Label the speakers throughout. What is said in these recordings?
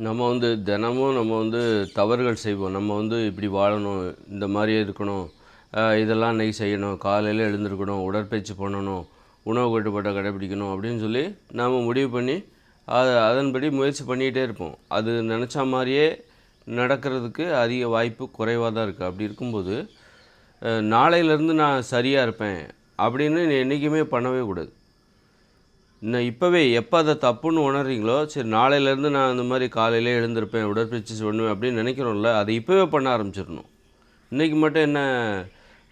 Speaker 1: தினமும் தவறுகள் செய்வோம். இப்படி வாழணும், இந்த மாதிரியே இருக்கணும், இதெல்லாம் இன்றைக்கி செய்யணும், காலையில் எழுந்திருக்கணும், உடற்பயிற்சி பண்ணணும், உணவு கட்டுப்பாட்டை கடைப்பிடிக்கணும் அப்படின்னு சொல்லி நாம் முடிவு பண்ணி அதன்படி முயற்சி பண்ணிகிட்டே இருப்போம். அது நினச்ச மாதிரியே நடக்கிறதுக்கு அதிக வாய்ப்பு குறைவாக தான் இருக்குது. அப்படி இருக்கும்போது நாளையிலேருந்து நான் சரியாக இருப்பேன் அப்படின்னு என்றைக்குமே பண்ணவே கூடாது. இன்னும் இப்போவே எப்போ அதை தப்புன்னு உணர்றீங்களோ, சரி நாளையிலேருந்து நான் இந்த மாதிரி காலையிலே எழுந்திருப்பேன், உடற்பயிற்சி பண்ணுவேன் அப்படின்னு நினைக்கிறோம்ல, அதை இப்போவே பண்ண ஆரம்பிச்சிடணும். இன்றைக்கி மட்டும் என்ன,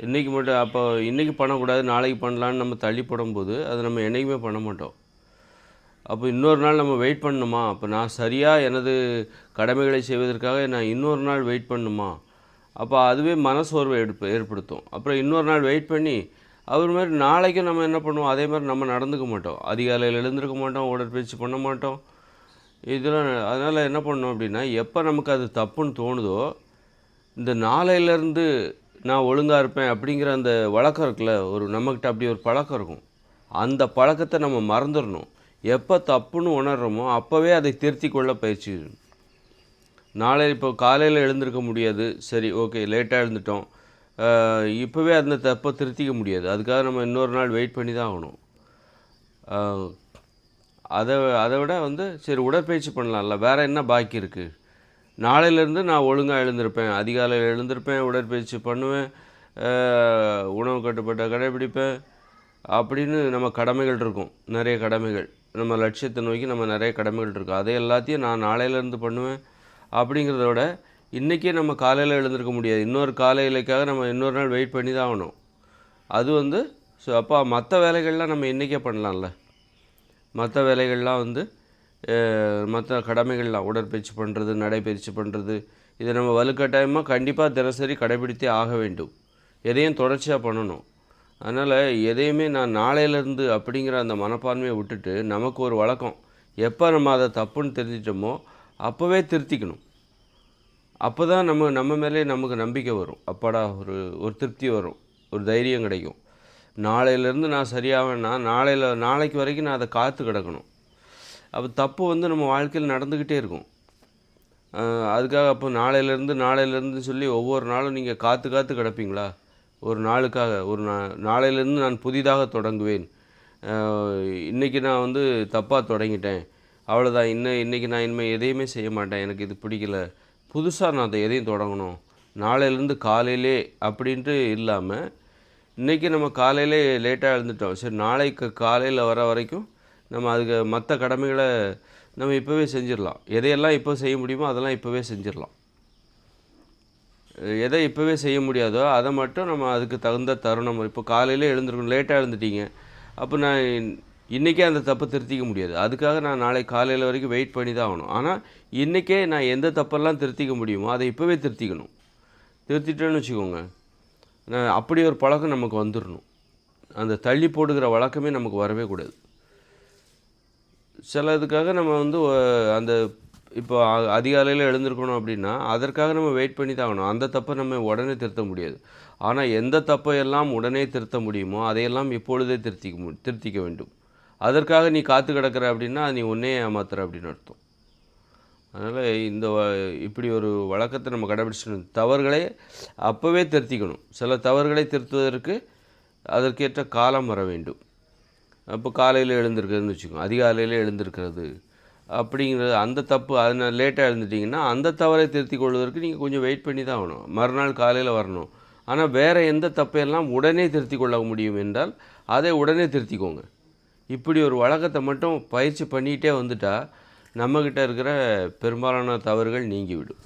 Speaker 1: இன்றைக்கி மட்டும் அப்போ இன்றைக்கி பண்ணக்கூடாது, நாளைக்கு பண்ணலான்னு நம்ம தள்ளி போடும்போது அது நம்ம என்றைக்குமே பண்ண மாட்டோம். அப்போ இன்னொரு நாள் நம்ம வெயிட் பண்ணணுமா? அப்போ நான் சரியாக எனது கடமைகளை செய்வதற்காக நான் இன்னொரு நாள் வெயிட் பண்ணணுமா? அப்போ அதுவே மனசோர்வை ஏற்படுத்தும். அப்புறம் இன்னொரு நாள் வெயிட் பண்ணி அவர் மாதிரி நாளைக்கும் நம்ம என்ன பண்ணுவோம், அதே மாதிரி நம்ம நடந்துக்க மாட்டோம். அதிகாலையில் எழுந்திருக்க மாட்டோம், உடற்பயிற்சி பண்ண மாட்டோம். இதெல்லாம் அதனால் என்ன பண்ணோம் அப்படின்னா, எப்போ நமக்கு அது தப்புன்னு தோணுதோ, இந்த நாளையிலேருந்து நான் ஒழுங்காக இருப்பேன் அப்படிங்கிற அந்த வழக்கம் இருக்குல்ல, நம்மக்கிட்ட அப்படி ஒரு பழக்கம் இருக்கும். அந்த பழக்கத்தை நம்ம மறந்துடணும். எப்போ தப்புன்னு உணர்கிறோமோ அப்போவே அதை திருத்தி கொள்ள பயிற்சி. நாளை இப்போ காலையில் எழுந்திருக்க முடியாது, சரி ஓகே லேட்டாக எழுந்துட்டோம், இப்போவே அந்த தப்பை திருத்திக்க முடியாது. அதுக்காக நம்ம இன்னொரு நாள் வெயிட் பண்ணி தான் ஆகணும். அதை விட சரி உடற்பயிற்சி பண்ணலாம்ல, வேறு என்ன பாக்கி இருக்குது? நாளையிலேருந்து நான் ஒழுங்காக எழுந்திருப்பேன், அதிகாலையில் எழுந்திருப்பேன், உடற்பயிற்சி பண்ணுவேன், உணவு கட்டுப்பாட்டை கடைப்பிடிப்பேன் அப்படின்னு நம்ம கடமைகள் இருக்கும். நிறைய கடமைகள், நம்ம லட்சியத்தை நோக்கி நம்ம நிறைய கடமைகள் இருக்கும். அதை எல்லாத்தையும் நான் நாளையிலேருந்து பண்ணுவேன் அப்படிங்கிறத விட, இன்றைக்கே நம்ம காலையில் எழுந்திருக்க முடியாது, இன்னொரு காலையிலக்காக நம்ம இன்னொரு நாள் வெயிட் பண்ணி தான் ஆகணும். அது ஸோ அப்போ மற்ற வேலைகள்லாம் நம்ம இன்றைக்கே பண்ணலாம்ல. மற்ற வேலைகள்லாம் மற்ற கடமைகள்லாம் உடற்பயிற்சி பண்ணுறது, நடைப்பயிற்சி பண்ணுறது, இதை நம்ம வலுக்கட்டாயமாக கண்டிப்பாக தினசரி கடைபிடித்தே ஆக வேண்டும். எதையும் தொடர்ச்சியாக பண்ணணும். அதனால் எதையுமே நான் நாளையிலேருந்து அப்படிங்கிற அந்த மனப்பான்மையை விட்டுட்டு, நமக்கு ஒரு வழக்கம், எப்போ நம்ம அதை தப்புன்னு தெரிஞ்சிட்டோமோ அப்போவே திருத்திக்கணும். அப்போ தான் நம்ம மேலே நமக்கு நம்பிக்கை வரும். அப்பாடா ஒரு திருப்தி வரும், ஒரு தைரியம் கிடைக்கும். நாளையிலேருந்து நான் சரியாவேன்னா நாளைக்கு வரைக்கும் நான் அதை காத்து கிடக்கணும். அப்போ தப்பு நம்ம வாழ்க்கையில் நடந்துக்கிட்டே இருக்கும். அதுக்காக அப்போ நாளையிலேருந்து சொல்லி ஒவ்வொரு நாளும் நீங்கள் காத்து கிடப்பீங்களா? ஒரு நாளுக்காக நாளையிலேருந்து நான் புதிதாக தொடங்குவேன், இன்றைக்கி நான் தப்பாக தொடங்கிட்டேன், அவ்வளோதான், இன்றைக்கி நான் இனிமேல் எதையுமே செய்ய மாட்டேன், எனக்கு இது பிடிக்கல, புதுசாக நான் அதை எதையும் தொடங்கணும், நாளையிலேருந்து காலையிலே அப்படின்ட்டு இல்லாமல், இன்றைக்கி நம்ம காலையிலே லேட்டாக எழுந்துட்டோம், சரி நாளைக்கு காலையில் வர வரைக்கும் நம்ம அதுக்கு மற்ற கடமைகளை நம்ம இப்போவே செஞ்சிடலாம். எதையெல்லாம் இப்போ செய்ய முடியுமோ அதெல்லாம் இப்போவே செஞ்சிடலாம். எதை இப்போவே செய்ய முடியாதோ அதை மட்டும் நம்ம அதுக்கு தகுந்த தருணம். இப்போ காலையிலே எழுந்திருக்கணும், லேட்டாக எழுந்துட்டீங்க, அப்போ நான் இன்றைக்கே அந்த தப்பை திருத்திக்க முடியாது. அதுக்காக நான் நாளை காலையில் வரைக்கும் வெயிட் பண்ணி தான் ஆகணும். ஆனால் இன்றைக்கே நான் எந்த தப்பெல்லாம் திருத்திக்க முடியுமோ அதை இப்போவே திருத்திக்கணும். திருத்திட்டேன்னு வச்சுக்கோங்க, அப்படி ஒரு பழக்கம் நமக்கு வந்துடணும். அந்த தள்ளி போடுகிற வழக்கமே நமக்கு வரவே கூடாது. சில இதுக்காக நம்ம அந்த இப்போ அதிகாலையில் எழுந்திருக்கணும் அப்படின்னா அதற்காக நம்ம வெயிட் பண்ணி தான் ஆகணும். அந்த தப்பை நம்ம உடனே திருத்த முடியாது. ஆனால் எந்த தப்பையெல்லாம் உடனே திருத்த முடியுமோ அதையெல்லாம் இப்பொழுதே திருத்திக்க வேண்டும். அதற்காக நீ காத்து கிடக்கிற அப்படின்னா நீ உன்னையே ஏமாத்துற அப்படின்னு அர்த்தம். அதனால் இப்படி ஒரு வழக்கத்தை நம்ம கடைபிடிச்சிடணும். தவறுகளை அப்போவே திருத்திக்கணும். சில தவறுகளை திருத்துவதற்கு அதற்கேற்ற காலம் வர வேண்டும். அப்போ காலையில் எழுந்திருக்கிறதுன்னு வச்சுக்கோங்க, அதிகாலையில் எழுந்திருக்கிறது அப்படிங்கிறது அந்த தப்பு, அதனால் லேட்டாக எழுந்துட்டிங்கன்னா அந்த தவறை திருத்தி கொள்வதற்கு நீங்கள் கொஞ்சம் வெயிட் பண்ணி தான் ஆகணும். மறுநாள் காலையில் வரணும். ஆனால் வேறு எந்த தப்பையெல்லாம் உடனே திருத்தி கொள்ள முடியும் என்றால் அதை உடனே திருத்திக்கோங்க. இப்படி ஒரு வழக்கத்தை மட்டும் பயிற்சி பண்ணிகிட்டே வந்துட்டால் நம்மக்கிட்ட இருக்கிற பெரும்பாலான தவறுகள் நீங்கிவிடும்.